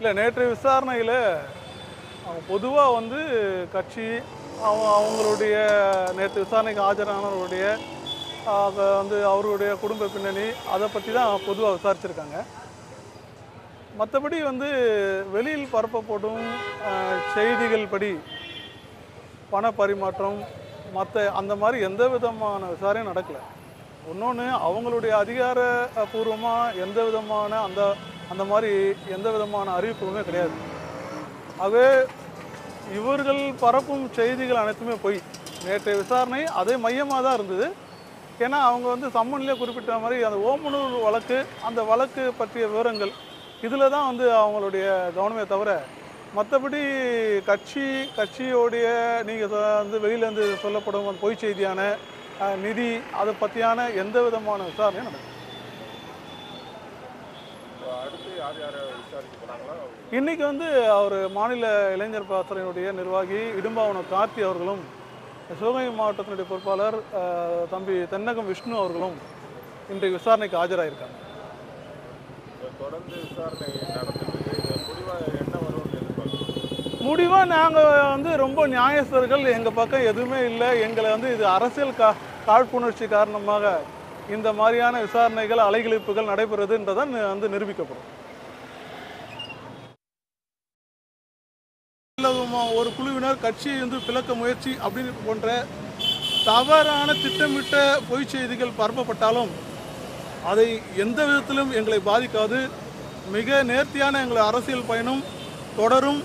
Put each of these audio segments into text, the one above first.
இல்லை நேற்றைய விசாரணையில் அவங்க பொதுவாக வந்து கட்சி அவங்களுடைய நேற்று விசாரணைக்கு ஆஜரானவருடைய வந்து அவருடைய குடும்ப பின்னணி அதை பற்றி தான் பொதுவாக விசாரிச்சிருக்காங்க. மற்றபடி வந்து வெளியில் பரப்பப்படும் செய்திகள் படி பண பரிமாற்றம் மற்ற அந்த மாதிரி எந்த விதமான விசாரணையும் நடக்கலை. இன்னொன்று அவங்களுடைய அதிகாரப்பூர்வமாக எந்த விதமான அந்த மாதிரி எந்த விதமான அறிவிப்புமே கிடையாது. ஆகவே இவர்கள் பரப்பும் செய்திகள் அனைத்துமே பொய். நேற்றைய விசாரணை அதே மையமாக தான் இருந்தது. ஏன்னா அவங்க வந்து சம்மன்லேயே குறிப்பிட்ட மாதிரி அந்த ஓமலூர் வழக்கு அந்த வழக்கு பற்றிய விவரங்கள் இதில் தான் வந்து அவங்களுடைய கவனமே தவிர மற்றபடி கட்சியோடைய நீங்கள் வந்து வெளியிலேருந்து சொல்லப்படும் அந்த பொய் செய்தியான நிதி அதை பற்றியான எந்த விதமான விசாரணையும் நடக்கும். இன்றைக்கி வந்து அவர் மாநில இளைஞர் பாசறையினுடைய நிர்வாகி இடும்பாவனம் கார்த்தி அவர்களும் சிவகங்கை மாவட்டத்தினுடைய பொறுப்பாளர் தம்பி தென்னகம் விஷ்ணு அவர்களும் இன்றைக்கு விசாரணைக்கு ஆஜராயிருக்காங்க. முடிவாக நாங்கள் வந்து ரொம்ப நியாயஸ்தர்கள், எங்கள் பக்கம் எதுவுமே இல்லை. எங்களை வந்து இது அரசியல் காழ்ப்புணர்ச்சி காரணமாக இந்த மாதிரியான விசாரணைகள் அலைகழிப்புகள் நடைபெறுதுன்றதான் வந்து நிரூபிக்கப்படும். ஒரு குழுவினர் கட்சியை வந்து பிளக்க முயற்சி அப்படின்னு போன்ற தவறான திட்டமிட்ட பொய் செய்திகள் பரப்பப்பட்டாலும் அதை எந்த விதத்திலும் எங்களை பாதிக்காது. மிக நேர்த்தியான எங்கள் அரசியல் பயணம் தொடரும்.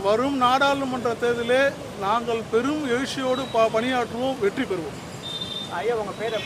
வரும் நாடாளுமன்ற தேர்தலிலே நாங்கள் பெரும் எழுச்சியோடு பணியாற்றுவோம், வெற்றி பெறுவோம். ஐயா உங்கள் பேர்?